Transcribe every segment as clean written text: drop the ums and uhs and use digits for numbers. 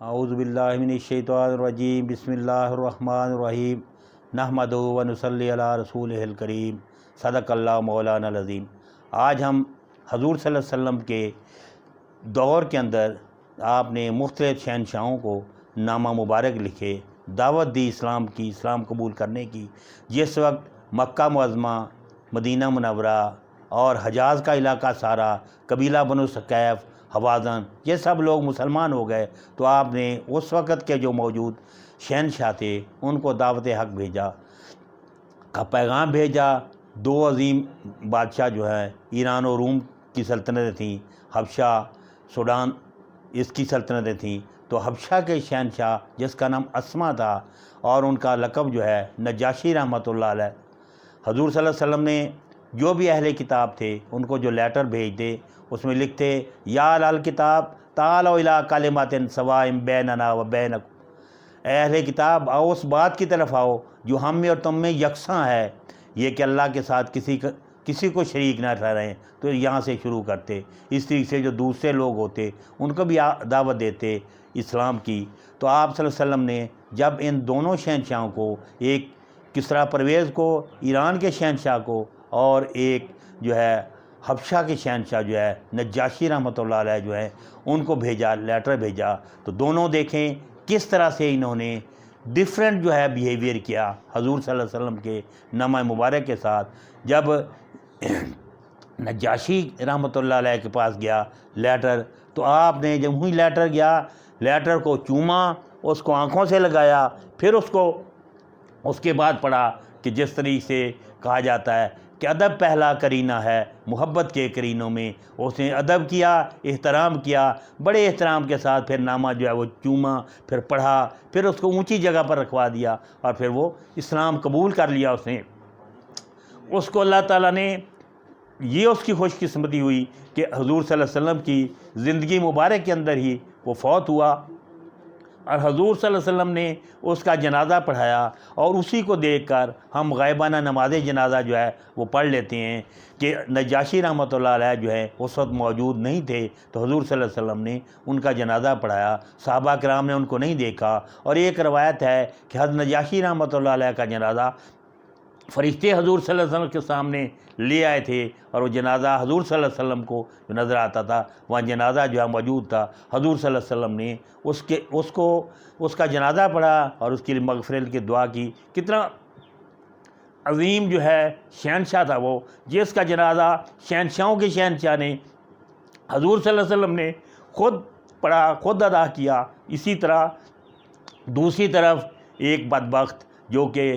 اعوذ باللہ من الشیطان الرجیم بسم اللہ الرحمن الرحیم نحمدہ و نصلی علی رسولہ الکریم صدق اللہ مولانا العظیم۔ آج ہم حضور صلی اللہ علیہ وسلم کے دور کے اندر آپ نے مختلف شہنشاہوں کو نامہ مبارک لکھے، دعوت دی اسلام کی، اسلام قبول کرنے کی۔ جس وقت مکہ معظمہ، مدینہ منورہ اور حجاز کا علاقہ سارا، قبیلہ بنو ثقیف، حوازن، یہ سب لوگ مسلمان ہو گئے، تو آپ نے اس وقت کے جو موجود شہنشاہ تھے ان کو دعوت حق بھیجا، کا پیغام بھیجا۔ دو عظیم بادشاہ جو ہیں، ایران و روم کی سلطنتیں تھیں، حبشہ، سوڈان اس کی سلطنتیں تھیں۔ تو حبشہ کے شہنشاہ جس کا نام اسما تھا اور ان کا لقب جو ہے نجاشی رحمۃ اللہ علیہ، حضور صلی اللہ علیہ وسلم نے جو بھی اہل کتاب تھے ان کو جو لیٹر بھیجتے اس میں لکھتے، یا اہل کتاب تعالوا الی کلمۃ سواء بیننا و بینکم، اے اہل کتاب آؤ اس بات کی طرف آؤ جو ہم میں اور تم میں یکساں ہے، یہ کہ اللہ کے ساتھ کسی کو شریک نہ ٹھہرائیں۔ تو یہاں سے شروع کرتے، اس طریقے سے جو دوسرے لوگ ہوتے ان کو بھی دعوت دیتے اسلام کی۔ تو آپ صلی اللہ علیہ وسلم نے جب ان دونوں شہنشاہوں کو، ایک کسریٰ پرویز کو ایران کے شہنشاہ کو، اور ایک جو ہے حبشہ کے شہنشاہ جو ہے نجاشی رحمۃ اللہ علیہ جو ہے ان کو بھیجا، لیٹر بھیجا، تو دونوں دیکھیں کس طرح سے انہوں نے ڈیفرنٹ جو ہے بیہیویئر کیا حضور صلی اللہ علیہ وسلم کے نامہ مبارک کے ساتھ۔ جب نجاشی رحمۃ اللہ علیہ کے پاس گیا لیٹر، تو آپ نے جب وہی لیٹر گیا، لیٹر کو چوما، اس کو آنکھوں سے لگایا، پھر اس کے بعد پڑھا کہ جس طریقے سے کہا جاتا ہے کہ ادب پہلا کرینہ ہے محبت کے کرینوں میں، اس نے ادب کیا، احترام کیا، بڑے احترام کے ساتھ پھر نامہ جو ہے وہ چوما، پھر پڑھا، پھر اس کو اونچی جگہ پر رکھوا دیا، اور پھر وہ اسلام قبول کر لیا اس نے۔ اس کو اللہ تعالیٰ نے، یہ اس کی خوش قسمتی ہوئی کہ حضور صلی اللہ علیہ وسلم کی زندگی مبارک کے اندر ہی وہ فوت ہوا، اور حضور صلی اللہ علیہ وسلم نے اس کا جنازہ پڑھایا، اور اسی کو دیکھ کر ہم غائبانہ نماز جنازہ جو ہے وہ پڑھ لیتے ہیں کہ نجاشی رحمۃ اللہ علیہ جو ہے اس وقت موجود نہیں تھے، تو حضور صلی اللہ علیہ وسلم نے ان کا جنازہ پڑھایا، صحابہ کرام نے ان کو نہیں دیکھا۔ اور ایک روایت ہے کہ حضرت نجاشی رحمۃ اللہ علیہ کا جنازہ فرشتے حضور صلی اللہ علیہ وسلم کے سامنے لے آئے تھے، اور وہ جنازہ حضور صلی اللہ علیہ وسلم کو جو نظر آتا تھا، وہاں جنازہ جو ہے موجود تھا۔ حضور صلی اللہ علیہ وسلم نے اس کا جنازہ پڑھا اور اس کے لیے مغفرت کی دعا کی۔ کتنا عظیم جو ہے شہنشاہ تھا وہ، جس کا جنازہ شہنشاہوں کے شہنشاہ نے، حضور صلی اللہ علیہ وسلم نے خود پڑھا، خود ادا کیا۔ اسی طرح دوسری طرف ایک بدبخت جو کہ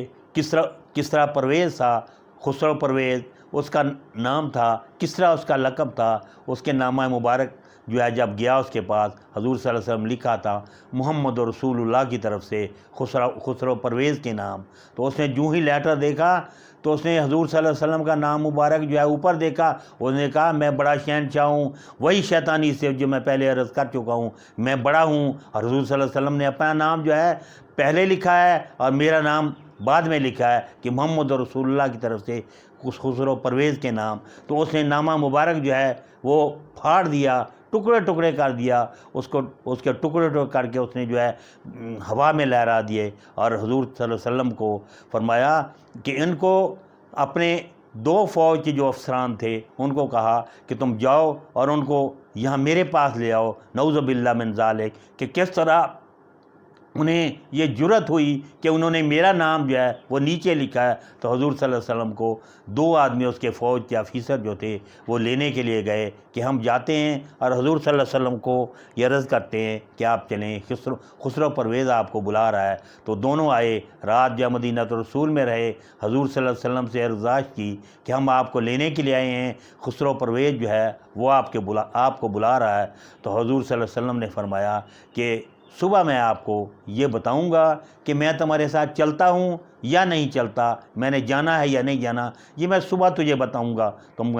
کسریٰ پرویز تھا، خسرو پرویز اس کا نام تھا، کسریٰ اس کا لقب تھا۔ اس کے نامہ مبارک جو ہے جب گیا اس کے پاس، حضور صلی اللہ علیہ وسلم لکھا تھا محمد رسول اللہ کی طرف سے خسرو پرویز کے نام۔ تو اس نے جو ہی لیٹر دیکھا تو اس نے حضور صلی اللہ علیہ وسلم کا نام مبارک جو ہے اوپر دیکھا، اس نے کہا میں بڑا شہنشاہ ہوں، وہی شیطانی سے جو میں پہلے عرض کر چکا ہوں، میں بڑا ہوں۔ اور حضور صلی اللہ علیہ وسلم نے اپنا نام جو ہے پہلے لکھا ہے اور میرا نام بعد میں لکھا ہے کہ محمد رسول اللہ کی طرف سے خسرو پرویز کے نام۔ تو اس نے نامہ مبارک جو ہے وہ پھاڑ دیا، ٹکڑے ٹکڑے کر دیا، اس کے ٹکڑے ٹکڑے کر کے اس نے جو ہے ہوا میں لہرا دیے، اور حضور صلی اللہ علیہ وسلم کو فرمایا کہ ان کو اپنے دو فوج کے جو افسران تھے ان کو کہا کہ تم جاؤ اور ان کو یہاں میرے پاس لے آؤ، نعوذ باللہ من ذالک، کہ کس طرح انہیں یہ جرأت ہوئی کہ انہوں نے میرا نام جو ہے وہ نیچے لکھا ہے۔ تو حضور صلی اللہ علیہ وسلم کو دو آدمی اس کے فوج کے آفیسر جو تھے وہ لینے کے لیے گئے کہ ہم جاتے ہیں، اور حضور صلی اللہ علیہ وسلم کو یہ عرض کرتے ہیں کہ آپ چلیں، خسرو پرویز آپ کو بلا رہا ہے۔ تو دونوں آئے، رات جو مدینہ رسول میں رہے، حضور صلی اللہ علیہ وسلم سے عرض کی کہ ہم آپ کو لینے کے لیے آئے ہیں، خسرو پرویز جو ہے وہ آپ کو بلا رہا ہے۔ تو حضور صلی اللہ علیہ وسلم نے فرمایا کہ صبح میں آپ کو یہ بتاؤں گا کہ میں تمہارے ساتھ چلتا ہوں یا نہیں چلتا، میں نے جانا ہے یا نہیں جانا، یہ میں صبح تجھے بتاؤں گا، تم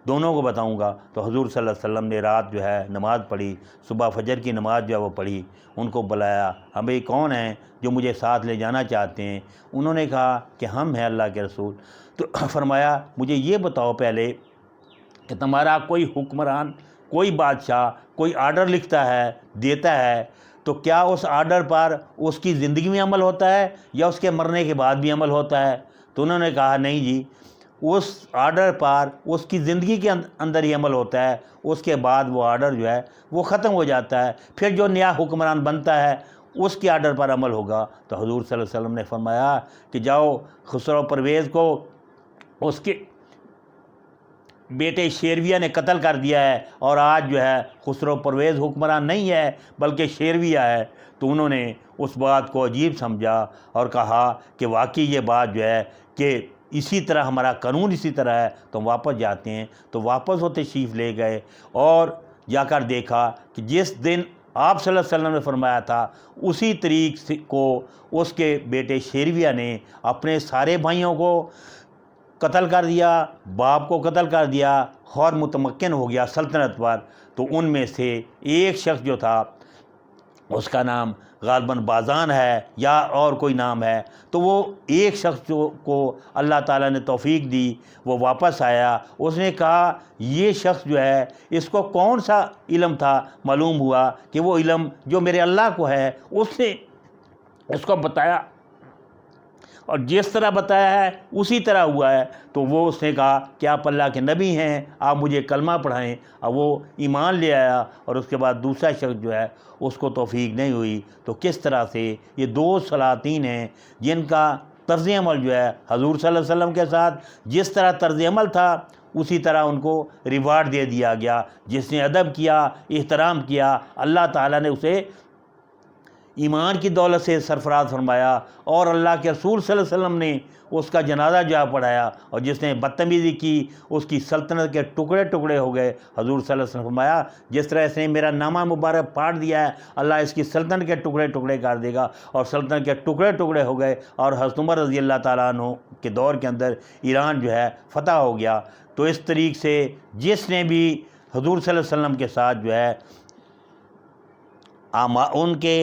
دونوں کو بتاؤں گا۔ تو حضور صلی اللہ علیہ وسلم نے رات جو ہے نماز پڑھی، صبح فجر کی نماز جو ہے وہ پڑھی، ان کو بلایا، ہم یہ کون ہیں جو مجھے ساتھ لے جانا چاہتے ہیں؟ انہوں نے کہا کہ ہم ہیں اللہ کے رسول۔ تو فرمایا مجھے یہ بتاؤ پہلے کہ تمہارا کوئی حکمران، کوئی بادشاہ کوئی آرڈر لکھتا ہے، دیتا ہے، تو کیا اس آرڈر پر اس کی زندگی میں عمل ہوتا ہے یا اس کے مرنے کے بعد بھی عمل ہوتا ہے؟ تو انہوں نے کہا نہیں جی، اس آرڈر پر اس کی زندگی کے اندر ہی عمل ہوتا ہے، اس کے بعد وہ آرڈر جو ہے وہ ختم ہو جاتا ہے، پھر جو نیا حکمران بنتا ہے اس کے آرڈر پر عمل ہوگا۔ تو حضور صلی اللہ علیہ وسلم نے فرمایا کہ جاؤ خسرو پرویز کو اس کے بیٹے شیرویہ نے قتل کر دیا ہے، اور آج جو ہے خسرو پرویز حکمران نہیں ہے بلکہ شیرویہ ہے۔ تو انہوں نے اس بات کو عجیب سمجھا اور کہا کہ واقعی یہ بات جو ہے کہ اسی طرح ہمارا قانون اسی طرح ہے، تو ہم واپس جاتے ہیں۔ تو واپس وہ تشریف لے گئے اور جا کر دیکھا کہ جس دن آپ صلی اللہ علیہ وسلم نے فرمایا تھا اسی طریق کو اس کے بیٹے شیرویہ نے اپنے سارے بھائیوں کو قتل کر دیا، باپ کو قتل کر دیا اور متمکن ہو گیا سلطنت پر۔ تو ان میں سے ایک شخص جو تھا اس کا نام غالباً بازان ہے یا اور کوئی نام ہے، تو وہ ایک شخص کو اللہ تعالیٰ نے توفیق دی، وہ واپس آیا۔ اس نے کہا یہ شخص جو ہے اس کو کون سا علم تھا؟ معلوم ہوا کہ وہ علم جو میرے اللہ کو ہے اس نے اس کو بتایا، اور جس طرح بتایا ہے اسی طرح ہوا ہے۔ تو وہ اس نے کہا کہ آپ اللہ کے نبی ہیں، آپ مجھے کلمہ پڑھائیں، اور وہ ایمان لے آیا۔ اور اس کے بعد دوسرا شخص جو ہے اس کو توفیق نہیں ہوئی۔ تو کس طرح سے یہ دو سلاطین ہیں جن کا طرز عمل جو ہے حضور صلی اللہ علیہ وسلم کے ساتھ جس طرح طرز عمل تھا اسی طرح ان کو ریوارڈ دے دیا گیا۔ جس نے ادب کیا، احترام کیا، اللہ تعالیٰ نے اسے ایمان کی دولت سے سرفراز فرمایا، اور اللہ کے رسول صلی اللہ علیہ وسلم نے اس کا جنازہ جا پڑھایا، اور جس نے بدتمیزی کی اس کی سلطنت کے ٹکڑے ٹکڑے ہو گئے۔ حضور صلی اللہ علیہ وسلم فرمایا جس طرح اس نے میرا نامہ مبارک پھاڑ دیا ہے، اللہ اس کی سلطنت کے ٹکڑے ٹکڑے کر دے گا، اور سلطنت کے ٹکڑے ٹکڑے ہو گئے، اور حضرت عمر رضی اللہ تعالیٰ عنہ کے دور کے اندر ایران جو ہے فتح ہو گیا۔ تو اس طریق سے جس نے بھی حضور صلی اللہ علیہ وسلم کے ساتھ جو ہے ان کے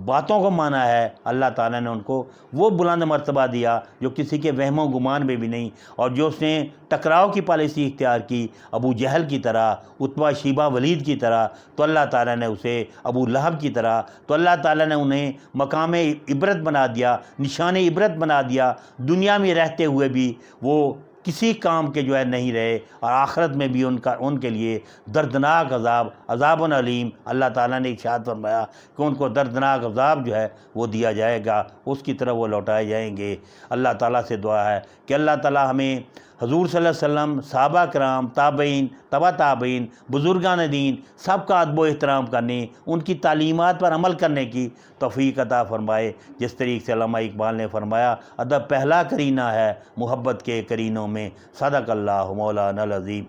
باتوں کو مانا ہے، اللہ تعالیٰ نے ان کو وہ بلند مرتبہ دیا جو کسی کے وہم و گمان میں بھی نہیں۔ اور جو اس نے ٹکراؤ کی پالیسی اختیار کی ابو جہل کی طرح، عتبہ شیبہ ولید کی طرح، تو اللہ تعالیٰ نے اسے ابو لہب کی طرح، تو اللہ تعالیٰ نے انہیں مقام عبرت بنا دیا، نشان عبرت بنا دیا۔ دنیا میں رہتے ہوئے بھی وہ کسی کام کے جو ہے نہیں رہے، اور آخرت میں بھی ان کے لیے دردناک عذاب علیم، اللہ تعالیٰ نے ارشاد فرمایا کہ ان کو دردناک عذاب جو ہے وہ دیا جائے گا، اس کی طرف وہ لوٹائے جائیں گے۔ اللہ تعالیٰ سے دعا ہے کہ اللہ تعالیٰ ہمیں حضور صلی اللہ علیہ وسلم، صحابہ کرام، تابعین، تبع تابعین، بزرگان دین سب کا ادب و احترام کرنے، ان کی تعلیمات پر عمل کرنے کی توفیق عطا فرمائے۔ جس طریقے سے علامہ اقبال نے فرمایا ادب پہلا کرینہ ہے محبت کے کرینوں میں، صدق اللہ مولانا العظیم۔